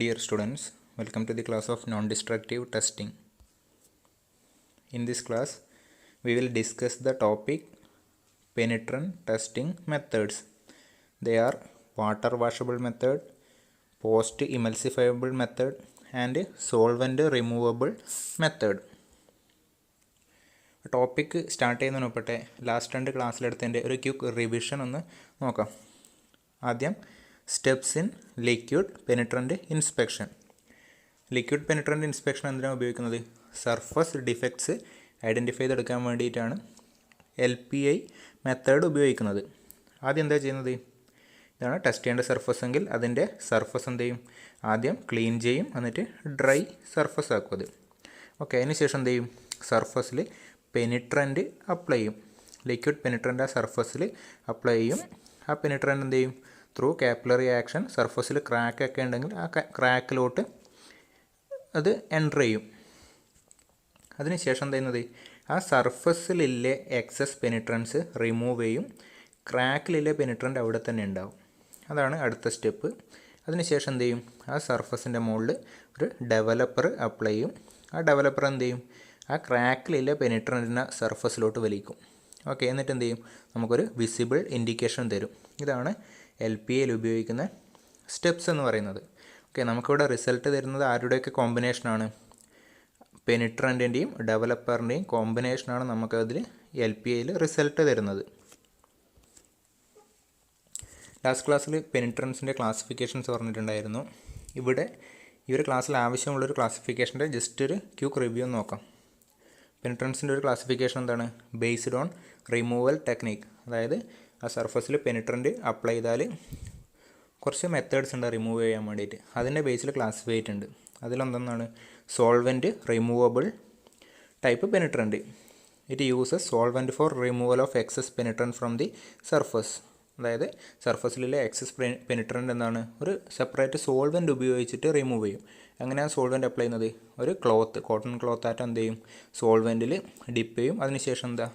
Dear students, welcome to the class of non-destructive testing. In this class, we will discuss the topic penetrant testing methods. They are water washable method, post emulsifiable method, and solvent removable method. Topic start ചെയ്യുന്നതിന് മുമ്പത്തെ last 2 ക്ലാസ്സിലെടുത്തതിൻ്റെ ഒരു quick revision ഒന്ന് നോക്കാം. ആദ്യം steps in liquid penetrant inspection. Liquid penetrant inspection എന്തിനാണ് ഉപയോഗിക്കുന്നത്? Surface defects identify ചെയ്തെടുക്കാൻ വേണ്ടിയിട്ടാണ് LPI മെത്തേഡ് ഉപയോഗിക്കുന്നത്. ആദ്യം എന്താ ചെയ്യുന്നത്? ഇതാണ് ടെസ്റ്റ് ചെയ്യേണ്ട സർഫസ് എങ്കിൽ അതിൻ്റെ സർഫസ് എന്ത് ചെയ്യും? ആദ്യം ക്ലീൻ ചെയ്യും, എന്നിട്ട് ഡ്രൈ സർഫസ് ആക്കും അത്. ഓക്കെ, അതിന് ശേഷം എന്ത് ചെയ്യും? സർഫസിൽ പെനിട്രൻ്റ് അപ്ലൈ ചെയ്യും. ലിക്വിഡ് പെനിട്രൻ്റ് ആ സർഫസിൽ അപ്ലൈ ചെയ്യും. ആ പെനിട്രൻ്റ് എന്ത് ചെയ്യും? ത്രൂ കാപ്പിലറി ആക്ഷൻ സർഫസിൽ ക്രാക്കൊക്കെ ഉണ്ടെങ്കിൽ ആ ക്രാക്കിലോട്ട് അത് എൻ്റർ ചെയ്യും. അതിനുശേഷം എന്താ ചെയ്യുന്നത്? ആ സർഫസിലെ എക്സസ് പെനിട്രൻസ് റിമൂവ് ചെയ്യും. ക്രാക്കിലെ പെനിട്രൻ്റ് അവിടെ തന്നെ ഉണ്ടാവും. അതാണ് അടുത്ത സ്റ്റെപ്പ്. അതിനുശേഷം എന്ത് ചെയ്യും? ആ സർഫസിൻ്റെ മുകളിൽ ഒരു ഡെവലപ്പർ അപ്ലൈ ചെയ്യും. ആ ഡെവലപ്പർ എന്ത് ചെയ്യും? ആ ക്രാക്കിലെ പെനിട്രൻറ്റിനെ സർഫസിലോട്ട് വലിക്കും. ഓക്കെ, എന്നിട്ട് എന്ത് ചെയ്യും? നമുക്കൊരു വിസിബിൾ ഇൻഡിക്കേഷൻ തരും. ഇതാണ് LPIയിൽ ഉപയോഗിക്കുന്ന സ്റ്റെപ്സ് എന്ന് പറയുന്നത്. ഓക്കെ, നമുക്കിവിടെ റിസൾട്ട് തരുന്നത് ആരുടെയൊക്കെ കോമ്പിനേഷനാണ്? പെനിട്രൻറ്റിൻ്റെയും ഡെവലപ്പറിൻ്റെയും കോമ്പിനേഷനാണ് നമുക്കതിൽ LPIയിൽ റിസൾട്ട് തരുന്നത്. ലാസ്റ്റ് ക്ലാസ്സിൽ പെനിട്രൻസിൻ്റെ ക്ലാസിഫിക്കേഷൻസ് പറഞ്ഞിട്ടുണ്ടായിരുന്നു. ഇവിടെ ഈ ഒരു ക്ലാസ്സിൽ ആവശ്യമുള്ളൊരു ക്ലാസിഫിക്കേഷൻ്റെ ജസ്റ്റ് ഒരു ക്വിക്ക് റിവ്യൂ നോക്കാം. പെനിട്രൻസിൻ്റെ ഒരു ക്ലാസിഫിക്കേഷൻ എന്താണ്? Based on removal technique. അതായത് ആ സർഫസിൽ പെനിട്രൻ്റ് അപ്ലൈ ചെയ്താൽ കുറച്ച് മെത്തേഡ്സ് ഉണ്ട് റിമൂവ് ചെയ്യാൻ വേണ്ടിയിട്ട്. അതിൻ്റെ ബേസിൽ ക്ലാസിഫൈ ചെയ്തിട്ടുണ്ട്. അതിലൊന്നാണ് solvent removable type penetrant. It uses solvent for removal of excess penetrant from the surface. അതായത് സർഫസിലെ എക്സസ് പെനിട്രൻ്റ് എന്താണ്? ഒരു സെപ്പറേറ്റ് സോൾവെൻറ്റ് ഉപയോഗിച്ചിട്ട് റിമൂവ് ചെയ്യും. എങ്ങനെയാണ് സോൾവെൻറ്റ് അപ്ലൈ ചെയ്യുന്നത്? ഒരു ക്ലോത്ത്, കോട്ടൺ ക്ലോത്ത് ആയിട്ട് എന്ത് ചെയ്യും? സോൾവെൻറ്റിൽ ഡിപ്പ് ചെയ്യും. അതിനുശേഷം എന്താ?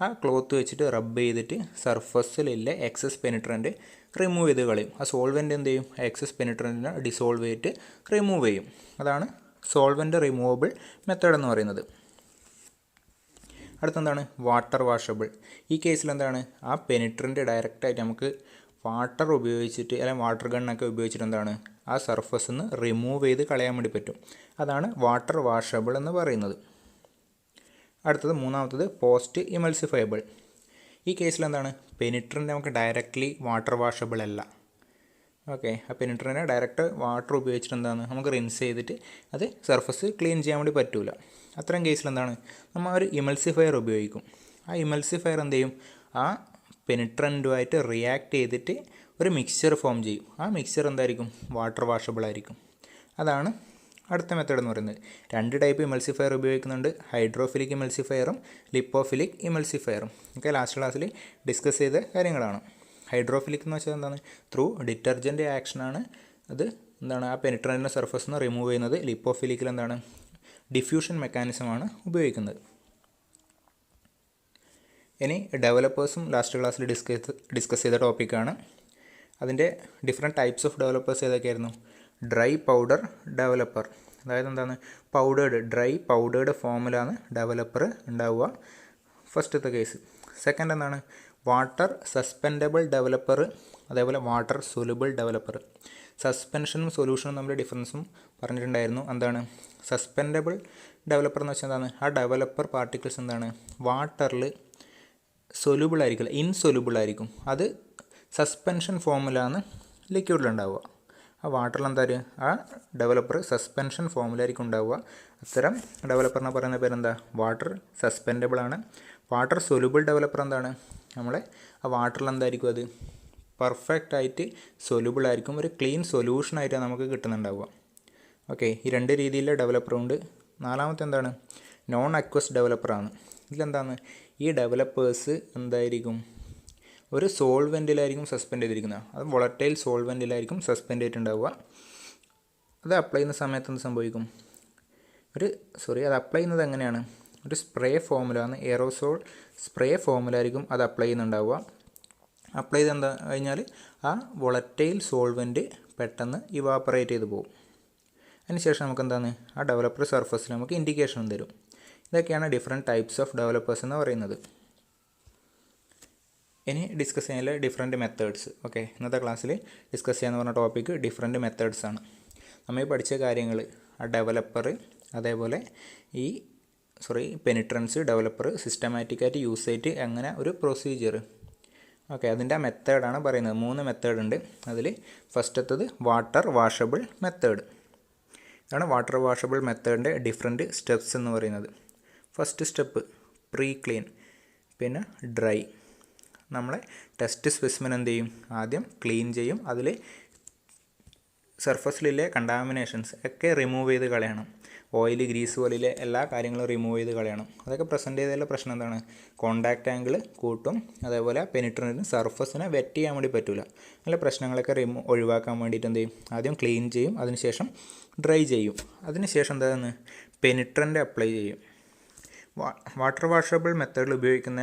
ആ ക്ലോത്ത് വെച്ചിട്ട് റബ്ബ് ചെയ്തിട്ട് സർഫസിലെ എക്സസ് പെനിട്രൻ്റ് റിമൂവ് ചെയ്ത് കളയും. ആ സോൾവെൻറ്റ് എന്ത് ചെയ്യും? എക്സസ് പെനിട്രൻറ്റിനെ ഡിസോൾവ് ചെയ്തിട്ട് റിമൂവ് ചെയ്യും. അതാണ് സോൾവെൻറ്റ് റിമൂവബിൾ മെത്തേഡ് എന്ന് പറയുന്നത്. അടുത്തെന്താണ്? Water washable. ഈ കേസിൽ എന്താണ്? ആ പെനിട്രൻ്റ് ഡയറക്റ്റായിട്ട് നമുക്ക് വാട്ടർ ഉപയോഗിച്ചിട്ട് അല്ലെങ്കിൽ വാട്ടർ ഗണ്ണൊക്കെ ഉപയോഗിച്ചിട്ട് എന്താണ്? ആ സർഫസിൽ നിന്ന് റിമൂവ് ചെയ്ത് കളയാൻ വേണ്ടി പറ്റും. അതാണ് വാട്ടർ വാഷബിൾ എന്ന് പറയുന്നത്. അടുത്തത് മൂന്നാമത്തത് പോസ്റ്റ് ഇമൾസിഫയബിൾ. ഈ കേസിൽ എന്താണ്? പെനിട്രൻ്റ് നമുക്ക് ഡയറക്റ്റ്ലി വാട്ടർ വാഷബിൾ അല്ല. ഓക്കെ, ആ പെനിട്രൻ്റിനെ ഡയറക്റ്റ് വാട്ടർ ഉപയോഗിച്ചിട്ട് എന്താണ്? നമുക്ക് റിൻസ് ചെയ്തിട്ട് അത് സർഫസ് ക്ലീൻ ചെയ്യാൻ വേണ്ടി പറ്റില്ല. അത്തരം കേസിൽ എന്താണ്? നമ്മൾ ഒരു ഇമൾസിഫയർ ഉപയോഗിക്കും. ആ ഇമൾസിഫയർ എന്ത് ചെയ്യും? ആ പെനിട്രൻറ്റുമായിട്ട് റിയാക്ട് ചെയ്തിട്ട് ഒരു മിക്സ്ചർ ഫോം ചെയ്യും. ആ മിക്സ്ചർ എന്തായിരിക്കും? വാട്ടർ വാഷബിൾ ആയിരിക്കും. അതാണ് അടുത്ത മെത്തേഡ് എന്ന് പറയുന്നത്. 2 ടൈപ്പ് ഇമൾസിഫയർ ഉപയോഗിക്കുന്നുണ്ട്. ഹൈഡ്രോഫിലിക് ഇമൾസിഫയറും ലിപ്പോഫിലിക് ഇമൾസിഫയറും. ഒക്കെ ലാസ്റ്റ് ക്ലാസ്സിൽ ഡിസ്കസ് ചെയ്ത കാര്യങ്ങളാണ്. ഹൈഡ്രോഫിലിക് എന്ന് വെച്ചാൽ എന്താണ്? ത്രൂ ഡിറ്റർജൻറ്റ് ആക്ഷനാണ് അത് എന്താണ്? ആ പെനിട്രൻറ്റിൻ്റെ സർഫസിൽ നിന്ന് റിമൂവ് ചെയ്യുന്നത്. ലിപ്പോഫിലിക്കിൽ എന്താണ്? ഡിഫ്യൂഷൻ മെക്കാനിസമാണ് ഉപയോഗിക്കുന്നത്. ഇനി ഡെവലപ്പേഴ്സും ലാസ്റ്റ് ക്ലാസ്സിൽ ഡിസ്കസ് ചെയ്ത ടോപ്പിക്കാണ്. അതിൻ്റെ ഡിഫറെൻറ്റ് ടൈപ്സ് ഓഫ് ഡെവലപ്പേഴ്സ് ഏതൊക്കെയായിരുന്നു? Dry powder developer. അതായത് എന്താണ്? ഡ്രൈ പൗഡേർഡ് ഫോമിലാണ് ഡെവലപ്പർ ഉണ്ടാവുക. ഫസ്റ്റത്തെ കേസ്. സെക്കൻഡ് എന്താണ്? വാട്ടർ സസ്പെൻഡബിൾ ഡെവലപ്പർ, അതേപോലെ വാട്ടർ സൊല്യൂബിൾ ഡെവലപ്പർ. സസ്പെൻഷനും സൊല്യൂഷനും തമ്മിൽ ഡിഫറൻസും പറഞ്ഞിട്ടുണ്ടായിരുന്നു. എന്താണ്? സസ്പെൻഡബിൾ ഡെവലപ്പർ എന്ന് വെച്ചാൽ എന്താണ്? ആ ഡെവലപ്പർ പാർട്ടിക്കിൾസ് എന്താണ്? വാട്ടറിൽ സൊല്യൂബിൾ ആയിരിക്കില്ല, ഇൻസൊല്യൂബിൾ ആയിരിക്കും. അത് സസ്പെൻഷൻ ഫോമിലാണ് ലിക്വിഡിലുണ്ടാവുക. ആ വാട്ടറിൽ എന്താ? ആ ഡെവലപ്പർ സസ്പെൻഷൻ ഫോമിലായിരിക്കും ഉണ്ടാവുക. അത്തരം ഡെവലപ്പറിനെ പറയുന്ന പേരെന്താ? വാട്ടർ സസ്പെൻഡബിൾ ആണ്. വാട്ടർ സൊല്യൂബിൾ ഡെവലപ്പർ എന്താണ്? നമ്മളെ ആ വാട്ടറിൽ എന്തായിരിക്കും? അത് പെർഫെക്റ്റ് ആയിട്ട് സൊല്യൂബിൾ ആയിരിക്കും. ഒരു ക്ലീൻ സൊല്യൂഷനായിട്ടാണ് നമുക്ക് കിട്ടുന്നുണ്ടാവുക. ഓക്കെ, ഈ 2 രീതിയിലെ ഡെവലപ്പറുണ്ട്. നാലാമത്തെ എന്താണ്? നോൺ അക്വസ് ഡെവലപ്പറാണ്. ഇതിലെന്താണ്? ഈ ഡെവലപ്പേഴ്സ് എന്തായിരിക്കും? ഒരു സോൾവെൻറ്റിലായിരിക്കും സസ്പെൻഡ് ചെയ്തിരിക്കുന്നത്. അത് വോളറ്റൈൽ സോൾവെൻറ്റിലായിരിക്കും സസ്പെൻഡ് ചെയ്തിട്ടുണ്ടാവുക. അത് അപ്ലൈ ചെയ്യുന്ന സമയത്ത് എന്ത് സംഭവിക്കും? അത് അപ്ലൈ ചെയ്യുന്നത് എങ്ങനെയാണ്? ഒരു സ്പ്രേ ഫോമിലാണ്, എയറോസോൾ സ്പ്രേ ഫോമിലായിരിക്കും അത് അപ്ലൈ ചെയ്യുന്നുണ്ടാവുക. അപ്ലൈ ചെയ്ത് കഴിഞ്ഞാൽ ആ വോളറ്റൈൽ സോൾവെൻറ്റ് പെട്ടെന്ന് ഇവാപ്പറേറ്റ് ചെയ്ത് പോകും. അതിനുശേഷം നമുക്ക് എന്താണ് ആ ഡെവലപ്പർ സർഫസിൽ നമുക്ക് ഇൻഡിക്കേഷൻ തരും. ഇതൊക്കെയാണ് ഡിഫറെൻറ്റ് ടൈപ്സ് ഓഫ് ഡെവലപ്പേഴ്സ് എന്ന് പറയുന്നത്. ഇനി ഡിസ്കസ് ചെയ്യാനുള്ള ഡിഫറെൻറ്റ് മെത്തേഡ്സ്. ഓക്കെ, ഇന്നത്തെ ക്ലാസ്സിൽ ഡിസ്കസ് ചെയ്യാന്ന് പറഞ്ഞ ടോപ്പിക്ക് ഡിഫറെൻറ്റ് മെത്തേഡ്സ് ആണ്. നമ്മൾ പഠിച്ച കാര്യങ്ങൾ ആ ഡെവലപ്പർ, അതേപോലെ പെനിട്രൻസ്, ഡെവലപ്പർ സിസ്റ്റമാറ്റിക്കായിട്ട് യൂസ് ചെയ്തിട്ട് അങ്ങനെ ഒരു പ്രൊസീജിയർ. ഓക്കെ, അതിൻ്റെ ആ മെത്തേഡാണ് പറയുന്നത്. 3 മെത്തേഡ് ഉണ്ട്. അതിൽ ഫസ്റ്റത്തത് വാട്ടർ വാഷബിൾ മെത്തേഡ്. ഇതാണ് വാട്ടർ വാഷബിൾ മെത്തേഡിൻ്റെ ഡിഫറെൻറ്റ് സ്റ്റെപ്സ് എന്ന് പറയുന്നത്. ഫസ്റ്റ് സ്റ്റെപ്പ് പ്രീ ക്ലീൻ, പിന്നെ ഡ്രൈ. നമ്മളെ ടെസ്റ്റ് സ്പെസിമെൻ എന്ത് ചെയ്യും, ആദ്യം ക്ലീൻ ചെയ്യും. അതിൽ സർഫസിലെ കണ്ടാമിനേഷൻസ് ഒക്കെ റിമൂവ് ചെയ്ത് കളയണം. ഓയിൽ, ഗ്രീസ് പോലെയുള്ള എല്ലാ കാര്യങ്ങളും റിമൂവ് ചെയ്ത് കളയണം. അതൊക്കെ പ്രസൻറ്റ് ചെയ്തതിലുള്ള പ്രശ്നം എന്താണ്, കോണ്ടാക്റ്റ് ആംഗിൾ കൂട്ടും. അതേപോലെ പെനിട്രൻറ്റിന് സർഫസിനെ വെറ്റ് ചെയ്യാൻ വേണ്ടി പറ്റില്ല. നല്ല പ്രശ്നങ്ങളൊക്കെ ഒഴിവാക്കാൻ വേണ്ടിയിട്ട് എന്ത് ചെയ്യും, ആദ്യം ക്ലീൻ ചെയ്യും, അതിനുശേഷം ഡ്രൈ ചെയ്യും. അതിനുശേഷം എന്താണ്, പെനിട്രൻ്റ് അപ്ലൈ ചെയ്യും. വാട്ടർ വാഷബിൾ മെത്തേഡിൽ ഉപയോഗിക്കുന്ന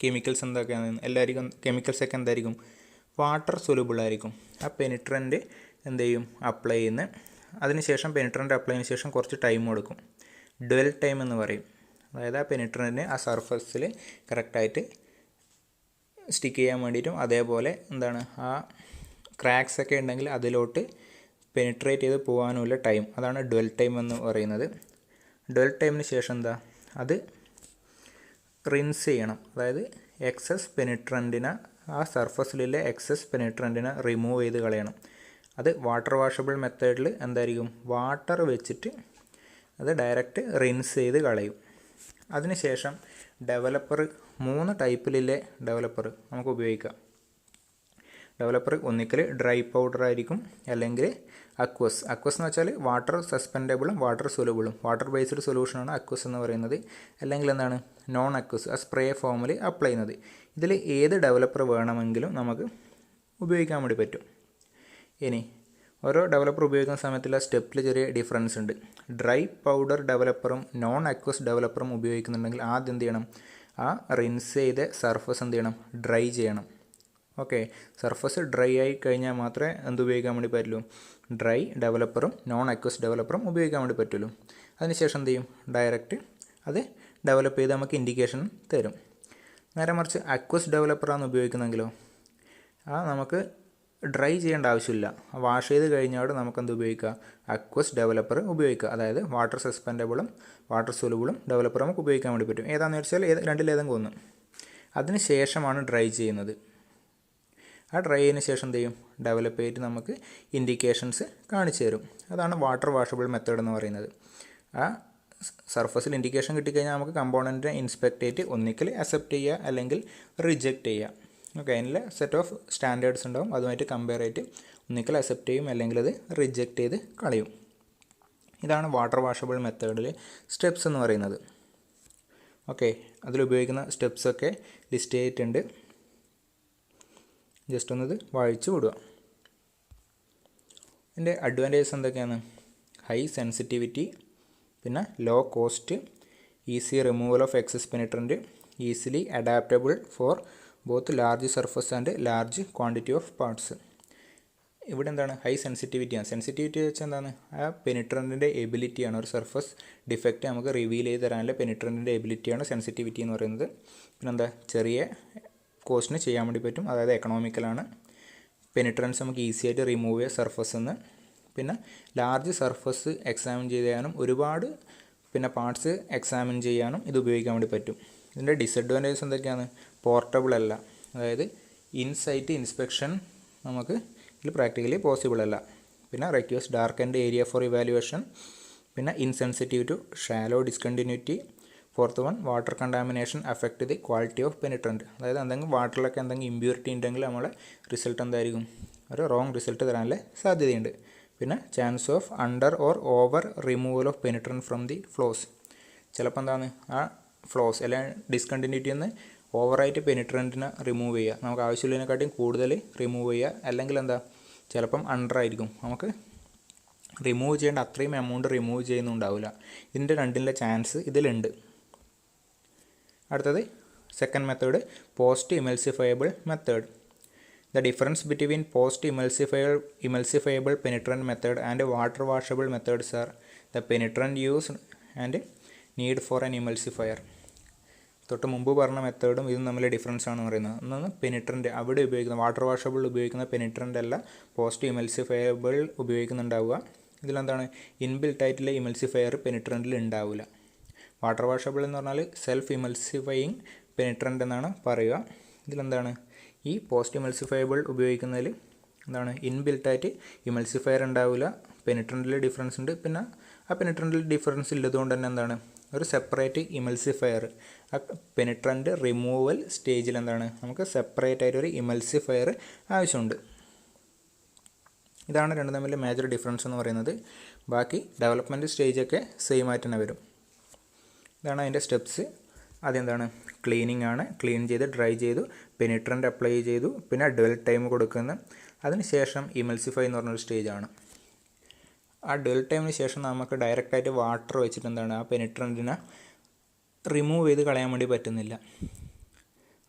കെമിക്കൽസ് എന്തൊക്കെയാണ്, എല്ലാവർക്കും കെമിക്കൽസൊക്കെ എന്തായിരിക്കും, വാട്ടർ സൊല്യൂബിൾ ആയിരിക്കും. ആ പെനിട്രൻ്റ് എന്ത് ചെയ്യും, അപ്ലൈ ചെയ്യുന്ന. അതിനുശേഷം പെനിട്രൻ്റ് അപ്ലൈ ചെയ്യുന്ന ശേഷം കുറച്ച് ടൈം കൊടുക്കും. ഡ്വെൽ ടൈം എന്ന് പറയും. അതായത് ആ പെനിട്രൻറ്റിന് ആ സർഫസിൽ കറക്റ്റായിട്ട് സ്റ്റിക്ക് ചെയ്യാൻ വേണ്ടിയിട്ടും, അതേപോലെ എന്താണ് ആ ക്രാക്സ് ഒക്കെ ഉണ്ടെങ്കിൽ അതിലോട്ട് പെനിട്രേറ്റ് ചെയ്ത് പോകാനുമുള്ള ടൈം, അതാണ് ഡ്വെൽ ടൈം എന്ന് പറയുന്നത്. ഡ്വെൽ ടൈമിന് ശേഷം എന്താ, അത് റിൻസ് ചെയ്യണം. അതായത് എക്സസ് പെനിട്രൻറ്റിനെ, ആ സർഫസിലെ എക്സസ് പെനിട്രൻറ്റിനെ റിമൂവ് ചെയ്ത് കളയണം. അത് വാട്ടർ വാഷബിൾ മെത്തേഡിൽ എന്തായിരിക്കും, വാട്ടർ വെച്ചിട്ട് അത് ഡയറക്റ്റ് റിൻസ് ചെയ്ത് കളയും. അതിനുശേഷം ഡെവലപ്പർ, 3 ടൈപ്പിലെ ഡെവലപ്പർ നമുക്ക് ഉപയോഗിക്കാം. ഡെവലപ്പർ ഒന്നിക്കൽ ഡ്രൈ പൗഡർ ആയിരിക്കും, അല്ലെങ്കിൽ അക്വസ്. അക്വസ് എന്ന് വെച്ചാൽ വാട്ടർ സസ്പെൻഡബിളും വാട്ടർ സൊല്യൂബിളും, വാട്ടർ ബേസ്ഡ് സൊല്യൂഷനാണ് അക്വസ് എന്ന് പറയുന്നത്. അല്ലെങ്കിൽ എന്താണ് നോൺ അക്വസ്, ആ സ്പ്രേ ഫോമിൽ അപ്ലൈ ചെയ്യുന്നത്. ഇതിൽ ഏത് ഡെവലപ്പർ വേണമെങ്കിലും നമുക്ക് ഉപയോഗിക്കാൻ വേണ്ടി പറ്റും. ഇനി ഓരോ ഡെവലപ്പർ ഉപയോഗിക്കുന്ന സമയത്തുള്ള സ്റ്റെപ്പിൽ ചെറിയ ഡിഫറൻസ് ഉണ്ട്. ഡ്രൈ പൗഡർ ഡെവലപ്പറും നോൺ അക്വസ് ഡെവലപ്പറും ഉപയോഗിക്കുന്നുണ്ടെങ്കിൽ ആദ്യം എന്ത് ചെയ്യണം, ആ റിൻസ് ചെയ്ത സർഫസ് എന്ത് ചെയ്യണം, ഡ്രൈ ചെയ്യണം. ഓക്കെ, സർഫസ് ഡ്രൈ ആയി കഴിഞ്ഞാൽ മാത്രമേ ഉപയോഗിക്കാൻ വേണ്ടി പറ്റുള്ളൂ, ഡ്രൈ ഡെവലപ്പറും നോൺ അക്വസ് ഡെവലപ്പറും ഉപയോഗിക്കാൻ വേണ്ടി പറ്റുള്ളൂ. അതിനുശേഷം എന്ത് ചെയ്യും, ഡയറക്റ്റ് അത് ഡെവലപ്പ് ചെയ്ത് നമുക്ക് ഇൻഡിക്കേഷൻ തരും. നേരെ മറിച്ച് അക്വസ് ഡെവലപ്പറാണ് ഉപയോഗിക്കുന്നതെങ്കിലോ, നമുക്ക് ഡ്രൈ ചെയ്യേണ്ട ആവശ്യമില്ല. വാഷ് ചെയ്ത് കഴിഞ്ഞാൽ നമുക്കെന്ത് ഉപയോഗിക്കാം, അക്വസ് ഡെവലപ്പർ ഉപയോഗിക്കുക. അതായത് വാട്ടർ സസ്പെൻഡബിളും വാട്ടർ സൊല്യൂബിളും ഡെവലപ്പർ നമുക്ക് ഉപയോഗിക്കാൻ വേണ്ടി പറ്റും. ഏതാണെന്ന് വെച്ചാൽ രണ്ടിലേതെങ്കിലും ഒന്ന്. അതിന് ശേഷമാണ് ഡ്രൈ ചെയ്യുന്നത്. ആ ഡ്രൈ ചെയ്തതിന് ശേഷം എന്ത് ചെയ്യും, ഡെവലപ്പ് ചെയ്തിട്ട് നമുക്ക് ഇൻഡിക്കേഷൻസ് കാണിച്ചു തരും. അതാണ് വാട്ടർ വാഷബിൾ മെത്തേഡ് എന്ന് പറയുന്നത്. ആ സർഫസിൽ ഇൻഡിക്കേഷൻ കിട്ടിക്കഴിഞ്ഞാൽ നമുക്ക് കമ്പോണൻറ്റിനെ ഇൻസ്പെക്ട് ചെയ്തിട്ട് ഒന്നിക്കൽ അക്സെപ്റ്റ് ചെയ്യുക, അല്ലെങ്കിൽ റിജക്റ്റ് ചെയ്യുക. ഓക്കെ, അതിനുള്ള സെറ്റ് ഓഫ് സ്റ്റാൻഡേർഡ്സ് ഉണ്ടാവും. അതുമായിട്ട് കമ്പയർ ചെയ്തിട്ട് ഒന്നിക്കൽ അക്സെപ്റ്റ് ചെയ്യും, അല്ലെങ്കിൽ അത് റിജക്റ്റ് ചെയ്ത് കളയും. ഇതാണ് വാട്ടർ വാഷബിൾ മെത്തേഡിൽ സ്റ്റെപ്സ് എന്ന് പറയുന്നത്. ഓക്കെ, അതിലുപയോഗിക്കുന്ന സ്റ്റെപ്സൊക്കെ ലിസ്റ്റ് ചെയ്തിട്ടുണ്ട്. ജസ്റ്റ് ഒന്നത് വായിച്ചു വിടുക. ഇതിൻ്റെ അഡ്വാൻറ്റേജസ് എന്തൊക്കെയാണ്, ഹൈ സെൻസിറ്റിവിറ്റി, പിന്നെ low cost, easy removal of excess penetrant, easily adaptable for both large surface and large quantity of parts. ഇവിടെ എന്താണ്, ഹൈ സെൻസിറ്റിവിറ്റിയാണ്. സെൻസിറ്റിവിറ്റി വെച്ചാൽ എന്താണ്, ആ പെനിട്രൻറ്റിൻ്റെ എബിലിറ്റിയാണ്. ഒരു സർഫസ് ഡിഫക്റ്റ് നമുക്ക് റിവീൽ ചെയ്ത് തരാനുള്ള പെനിട്രൻറ്റിൻ്റെ എബിലിറ്റിയാണ് സെൻസിറ്റിവിറ്റി എന്ന് പറയുന്നത്. പിന്നെന്താ, ചെറിയ കോസ്റ്റിന് ചെയ്യാൻ വേണ്ടി പറ്റും, അതായത് എക്കണോമിക്കലാണ്. പെനിട്രൻസ് നമുക്ക് ഈസി ആയിട്ട് റിമൂവ് ചെയ്യാം സർഫസിൽ നിന്ന്. പിന്നെ ലാർജ് സർഫസ് എക്സാമിൻ ചെയ്യാനും ഒരുപാട് പാർട്സ് എക്സാമിൻ ചെയ്യാനും ഇത് ഉപയോഗിക്കാൻ വേണ്ടി പറ്റും. ഇതിൻ്റെ ഡിസഡ്വാൻറ്റേജസ് എന്തൊക്കെയാണ്, പോർട്ടബിൾ അല്ല. അതായത് ഇൻസൈറ്റ് ഇൻസ്പെക്ഷൻ നമുക്ക് ഇതിൽ പ്രാക്ടിക്കലി പോസിബിൾ അല്ല. പിന്നെ requires dark and area for evaluation. പിന്നെ insensitive to shallow discontinuity. Fourth one, water contamination affect the quality of penetrant. അതായത് എന്തെങ്കിലും വാട്ടറിലൊക്കെ എന്തെങ്കിലും ഇമ്പ്യൂരിറ്റി ഉണ്ടെങ്കിൽ നമ്മളെ റിസൾട്ട് എന്തായിരിക്കും, ഒരു റോങ് റിസൾട്ട് തരാനുള്ള സാധ്യതയുണ്ട്. പിന്നെ chance of under or over removal of penetrant from the flaws. ചിലപ്പോൾ എന്താണ്, ആ ഫ്ലോസ് അല്ലെങ്കിൽ ഡിസ്കണ്ടിന്യൂറ്റി എന്ന് ഓവറായിട്ട് പെനിട്രൻറ്റിനെ റിമൂവ് ചെയ്യുക, നമുക്ക് ആവശ്യമുള്ളതിനെക്കാട്ടിയും കൂടുതൽ റിമൂവ് ചെയ്യുക. അല്ലെങ്കിൽ എന്താ, ചിലപ്പം അണ്ടർ ആയിരിക്കും, നമുക്ക് റിമൂവ് ചെയ്യേണ്ട അത്രയും എമൗണ്ട് റിമൂവ് ചെയ്യുന്നുണ്ടാവില്ല. ഇതിൻ്റെ രണ്ടിൻ്റെ ചാൻസ് ഇതിലുണ്ട്. അടുത്തത് second method, post emulsifiable method. The difference between post-emulsifiable penetrant method and water washable methods are the penetrant used and need for an emulsifier. തൊട്ട് മുമ്പ് പറഞ്ഞ മെത്തേഡും ഇതും തമ്മിൽ ഡിഫറൻസ് ആണ് പറയുന്നത്. ഒന്നാണ് പെനിട്രൻ്റ്, അവിടെ ഉപയോഗിക്കുന്ന വാട്ടർ വാഷബിൾ ഉപയോഗിക്കുന്ന പെനിട്രൻ്റ് അല്ല പോസ്റ്റ് ഇമൽസിഫയബിൾ ഉപയോഗിക്കുന്നുണ്ടാവുക. ഇതിലെന്താണ് ഇൻബിൽട്ട് ആയിട്ടുള്ള ഇമൽസിഫയർ പെനിട്രൻറ്റിൽ ഉണ്ടാവില്ല. വാട്ടർ വാഷബിൾ എന്ന് പറഞ്ഞാൽ സെൽഫ് ഇമൽസിഫയിങ് പെനിട്രൻ്റ് എന്നാണ് പറയുക. ഇതിലെന്താണ് ഈ പോസ്റ്റ് ഇമൽസിഫയബിൾ ഉപയോഗിക്കുന്നതിൽ എന്താണ് ഇൻബിൽട്ടായിട്ട് ഇമൽസിഫയർ ഉണ്ടാവില്ല. പെനിട്രൻറ്റിൽ ഡിഫറൻസ് ഉണ്ട്. പിന്നെ ആ പെനിട്രൻറ്റിൽ ഡിഫറൻസ് ഇല്ലതുകൊണ്ട് തന്നെ എന്താണ് ഒരു സെപ്പറേറ്റ് ഇമൽസിഫയർ ആ പെനിട്രൻ്റ് റിമൂവൽ സ്റ്റേജിൽ എന്താണ് നമുക്ക് സെപ്പറേറ്റ് ആയിട്ടൊരു ഇമൽസിഫയർ ആവശ്യമുണ്ട്. ഇതാണ് രണ്ടും തമ്മിൽ മേജർ ഡിഫറൻസ് എന്ന് പറയുന്നത്. ബാക്കി ഡെവലപ്മെൻറ്റ് സ്റ്റേജൊക്കെ സെയിം ആയിട്ട് തന്നെ വരും. ഇതാണ് അതിൻ്റെ സ്റ്റെപ്സ്. അതെന്താണ് ക്ലീനിങ് ആണ്. ക്ലീൻ ചെയ്ത് ഡ്രൈ ചെയ്തു, പെനിട്രൻ്റ് അപ്ലൈ ചെയ്തു, പിന്നെ ഡ്വെൽ ടൈം കൊടുക്കുന്നു. അതിനുശേഷം ഇമൽസിഫൈ എന്ന് പറഞ്ഞൊരു സ്റ്റേജാണ്. ആ ഡ്വെൽ ടൈമിന് ശേഷം നമുക്ക് ഡയറക്റ്റായിട്ട് വാട്ടർ വെച്ചിട്ട് എന്താണ് ആ പെനിട്രൻറ്റിനെ റിമൂവ് ചെയ്ത് കളയാൻ വേണ്ടി പറ്റുന്നില്ല.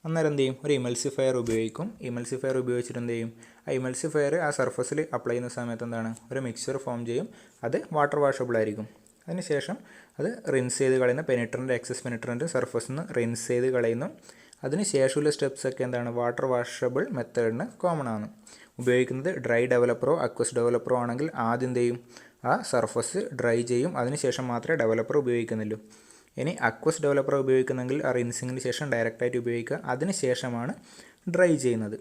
അന്നേരം എന്ത് ചെയ്യും, ഒരു ഇമൽസിഫയർ ഉപയോഗിക്കും. ഇമൽസിഫയർ ഉപയോഗിച്ചിട്ട് എന്ത് ചെയ്യും, ആ ഇമൽസിഫയർ ആ സർഫസിൽ അപ്ലൈ ചെയ്യുന്ന സമയത്ത് എന്താണ് ഒരു മിക്സ്ചർ ഫോം ചെയ്യും. അത് വാട്ടർ വാഷബിൾ ആയിരിക്കും. അതിനുശേഷം അത് റിൻസ് ചെയ്ത് കളയുന്ന പെനിട്രൻ്റ് എക്സസ് പെനിട്രൻ്റ് സർഫസിൽ നിന്ന് റിൻസ് ചെയ്ത് കളയുന്നു. അതിന് ശേഷമുള്ള സ്റ്റെപ്സൊക്കെ എന്താണ് വാട്ടർ വാഷബിൾ മെത്തേഡിന് കോമൺ ആണ്. ഉപയോഗിക്കുന്നത് ഡ്രൈ ഡെവലപ്പറോ അക്വസ് ഡെവലപ്പറോ ആണെങ്കിൽ ആദ്യം എന്ത് ചെയ്യും, ആ സർഫസ് ഡ്രൈ ചെയ്യും. അതിനുശേഷം മാത്രമേ ഡെവലപ്പർ ഉപയോഗിക്കുന്നുള്ളൂ. ഇനി അക്വസ് ഡെവലപ്പർ ഉപയോഗിക്കുന്നെങ്കിൽ ആ റിൻസിങ്ങിന് ശേഷം ഡയറക്റ്റായിട്ട് ഉപയോഗിക്കുക. അതിന് ശേഷമാണ് ഡ്രൈ ചെയ്യുന്നത്.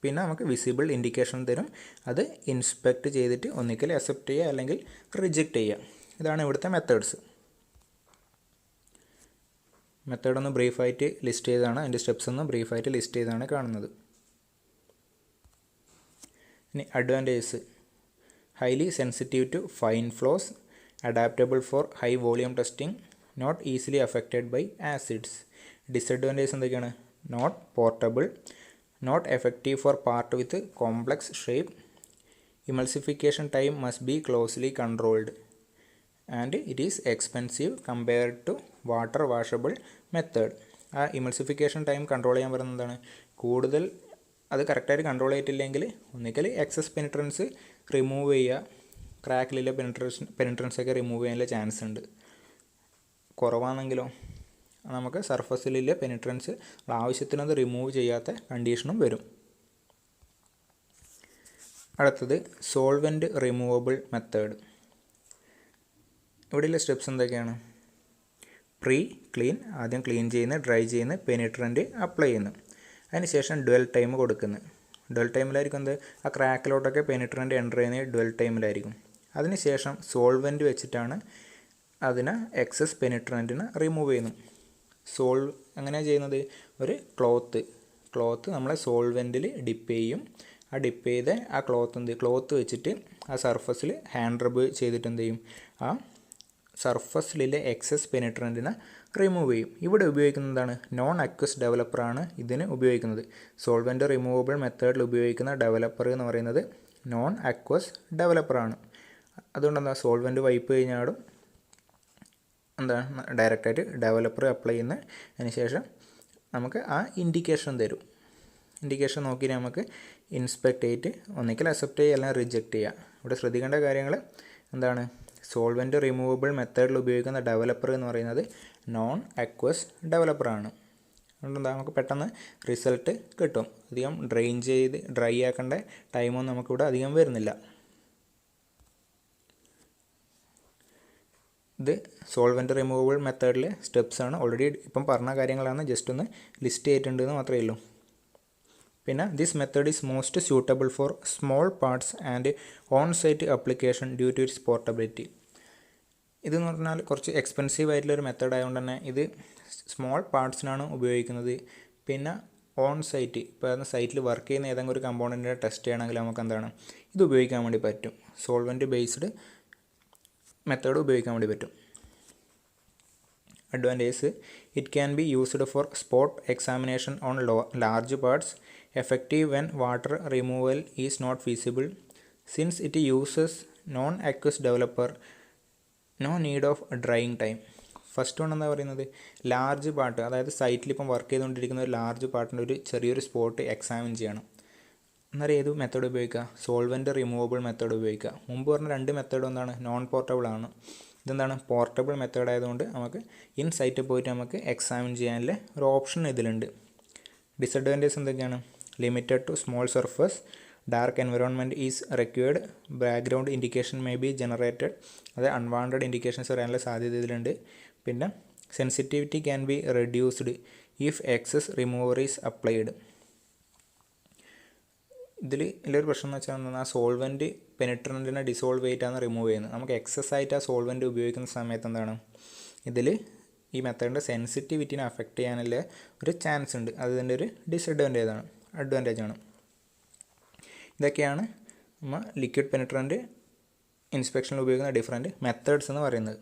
പിന്നെ നമുക്ക് വിസിബിൾ ഇൻഡിക്കേഷൻ തരും. അത് ഇൻസ്പെക്ട് ചെയ്തിട്ട് ഒന്നിക്കൽ അക്സെപ്റ്റ് ചെയ്യുക അല്ലെങ്കിൽ റിജക്റ്റ് ചെയ്യുക. ഇതാണ് ഇവിടുത്തെ മെത്തേഡ്സ്. മെത്തേഡൊന്ന് ബ്രീഫായിട്ട് ലിസ്റ്റ് ചെയ്താണ്, അതിൻ്റെ സ്റ്റെപ്സ് ഒന്ന് ബ്രീഫായിട്ട് ലിസ്റ്റ് ചെയ്താണ് കാണുന്നത്. ഇനി advantages: highly sensitive to fine flaws, adaptable for high volume testing, not easily affected by acids. Disadvantages എന്തൊക്കെയാണ്? Not portable, not effective for part with complex shape, emulsification time must be closely controlled, and it is expensive compared to water washable method. ആ emulsification time control ചെയ്യാൻ പറയുന്നത് എന്താണ്, കൂടുതൽ അത് കറക്റ്റായിട്ട് control ചെയ്തിട്ടില്ലെങ്കിൽ ഒന്നിക്കൽ excess penetrance remove ചെയ്യുക, ക്രാക്കിലുള്ള പെനിട്രൻസൊക്കെ remove ചെയ്യാനുള്ള ചാൻസ് ഉണ്ട്. കുറവാണെങ്കിലോ നമുക്ക് സർഫസിലുള്ള പെനിട്രൻസ് ആവശ്യത്തിനത് റിമൂവ് ചെയ്യാത്ത കണ്ടീഷനും വരും. അടുത്തത് സോൾവെൻറ്റ് റിമൂവബിൾ മെത്തേഡ്. ഇവിടെയുള്ള സ്റ്റെപ്സ് എന്തൊക്കെയാണ്? പ്രീ ക്ലീൻ, ആദ്യം ക്ലീൻ ചെയ്യുന്നു, ഡ്രൈ ചെയ്യുന്നു, പെനിട്രൻറ്റ് അപ്ലൈ ചെയ്യുന്നു. അതിനുശേഷം ഡ്വെൽ ടൈം കൊടുക്കുന്നു. ഡ്വെൽ ടൈമിലായിരിക്കും എന്ത് ആ ക്രാക്കിലോട്ടൊക്കെ പെനിട്രൻറ്റ് എൻ്റർ ചെയ്യുന്നത് ഡ്വെൽ ടൈമിലായിരിക്കും. അതിനുശേഷം സോൾവെൻറ്റ് വെച്ചിട്ടാണ് അതിനെ എക്സസ് പെനിട്രൻറ്റിനെ റിമൂവ് ചെയ്യുന്നു. എങ്ങനെയാണ് ചെയ്യുന്നത്? ഒരു ക്ലോത്ത് നമ്മളെ സോൾവെൻറ്റിൽ ഡിപ്പ് ചെയ്യും. ആ ഡിപ്പ് ചെയ്ത് ആ ക്ലോത്ത് വെച്ചിട്ട് ആ സർഫസിൽ ഹാൻഡ് റബ് ചെയ്തിട്ട് എന്ത് ചെയ്യും, ആ സർഫസിലെ എക്സസ് പെനിട്രൻറ്റിനെ റിമൂവ് ചെയ്യും. ഇവിടെ ഉപയോഗിക്കുന്നതാണ് നോൺ അക്വസ് ഡെവലപ്പറാണ് ഇതിന് ഉപയോഗിക്കുന്നത്. സോൾവെൻറ്റ് റിമൂവബിൾ മെത്തേഡിൽ ഉപയോഗിക്കുന്ന ഡെവലപ്പർ എന്ന് പറയുന്നത് നോൺ അക്വസ് ഡെവലപ്പറാണ്. അതുകൊണ്ടെന്താ സോൾവെൻറ്റ് വൈപ്പ് കഴിഞ്ഞാലും എന്താണ് ഡയറക്റ്റായിട്ട് ഡെവലപ്പർ അപ്ലൈ ചെയ്യുന്ന. അതിനുശേഷം നമുക്ക് ആ ഇൻഡിക്കേഷൻ തരും. ഇൻഡിക്കേഷൻ നോക്കി നമുക്ക് ഇൻസ്പെക്ട് ചെയ്തിട്ട് ഒന്നിക്കൽ അക്സെപ്റ്റ് ചെയ്യുക അല്ലെങ്കിൽ റിജക്റ്റ് ചെയ്യുക. ഇവിടെ ശ്രദ്ധിക്കേണ്ട കാര്യങ്ങൾ എന്താണ്, സോൾവെൻറ്റ് റിമൂവബിൾ മെത്തേഡിൽ ഉപയോഗിക്കുന്ന ഡെവലപ്പർ എന്ന് പറയുന്നത് നോൺ അക്വസ് ഡെവലപ്പറാണ്. അതുകൊണ്ടെന്താ നമുക്ക് പെട്ടെന്ന് റിസൾട്ട് കിട്ടും. അധികം ഡ്രൈ ആക്കേണ്ട ടൈമൊന്നും നമുക്കിവിടെ അധികം വരുന്നില്ല. ഇത് സോൾവെൻറ്റ് റിമൂവബിൾ മെത്തേഡിലെ സ്റ്റെപ്സാണ്. ഓൾറെഡി ഇപ്പം പറഞ്ഞ കാര്യങ്ങളാണ്, ജസ്റ്റ് ഒന്ന് ലിസ്റ്റ് ചെയ്തിട്ടുണ്ടെന്ന് മാത്രമേ ഉള്ളൂ. പിന്നെ this method is most suitable for small parts and on site application due to its portability. ഇതെന്ന് പറഞ്ഞാൽ കുറച്ച് എക്സ്പെൻസീവ് ആയിട്ടുള്ളൊരു മെത്തേഡ് ആയതുകൊണ്ട് തന്നെ ഇത് സ്മോൾ പാർട്സിനാണ് ഉപയോഗിക്കുന്നത്. പിന്നെ ഓൺ സൈറ്റ്, ഇപ്പോൾ സൈറ്റിൽ വർക്ക് ചെയ്യുന്ന ഏതെങ്കിലും ഒരു കമ്പോണൻറ്റിനെ ടെസ്റ്റ് ചെയ്യണമെങ്കിൽ നമുക്ക് എന്താണ് ഇത് ഉപയോഗിക്കാൻ വേണ്ടി പറ്റും. സോൾവെൻറ്റ് ബേസ്ഡ് മെത്തേഡ് ഉപയോഗിക്കാൻ വേണ്ടി പറ്റും. Advantages: it can be used for spot examination on large parts, effective when water removal is not feasible. Since it uses non-aqueous developer, no need of drying time. First one എന്താ പറയുന്നത്, large part, അതായത് സൈറ്റിൽ ഇപ്പം work ചെയ്തുകൊണ്ടിരിക്കുന്ന ഒരു large പാർട്ടിൻ്റെ ഒരു ചെറിയൊരു spot examine ചെയ്യണം. അന്നേരം ഏത് മെത്തേഡ് ഉപയോഗിക്കുക? സോൾവെൻറ്റ് റിമൂവബിൾ മെത്തേഡ് ഉപയോഗിക്കുക. മുമ്പ് പറഞ്ഞ രണ്ട് മെത്തേഡ് എന്താണ്? നോൺ പോർട്ടബിൾ ആണ്. ഇതെന്താണ്? പോർട്ടബിൾ മെത്തേഡ് ആയതുകൊണ്ട് നമുക്ക് ഇൻ സൈറ്റിൽ പോയിട്ട് നമുക്ക് എക്സാമിൻ ചെയ്യാനുള്ള ഒരു ഓപ്ഷൻ ഇതിലുണ്ട്. ഡിസഡ്വാൻറ്റേജ് എന്തൊക്കെയാണ്? Limited to small surface, dark environment is required, background indication may be generated, അത് അൺവാണ്ടഡ് ഇൻഡിക്കേഷൻസ് വരാനുള്ള സാധ്യത ഇതിലുണ്ട്. പിന്നെ sensitivity can be reduced if excess remover is applied. ഇതിൽ എല്ലാവരും പ്രശ്നം എന്ന് വെച്ചാൽ ആ സോൾവെൻറ്റ് പെനിട്രൻറ്റിനെ ഡിസോൾവ് ചെയ്തിട്ടാണ് റിമൂവ് ചെയ്യുന്നത്. നമുക്ക് എക്സസ് ആയിട്ട് ആ സോൾവെൻറ്റ് ഉപയോഗിക്കുന്ന സമയത്ത് എന്താണ് ഇതിൽ ഈ മെത്തേഡിൻ്റെ സെൻസിറ്റിവിറ്റിനെ അഫക്റ്റ് ചെയ്യാനുള്ള ഒരു ചാൻസ് ഉണ്ട്. അത് ഇതിൻ്റെ ഒരു അഡ്വാൻറ്റേജ് ആണ്. ഇതൊക്കെയാണ് നമ്മൾ ലിക്വിഡ് പെനിട്രൻറ്റ് ഇൻസ്പെക്ഷനിൽ ഉപയോഗിക്കുന്ന ഡിഫറെൻറ്റ് മെത്തേഡ്സ് എന്ന് പറയുന്നത്.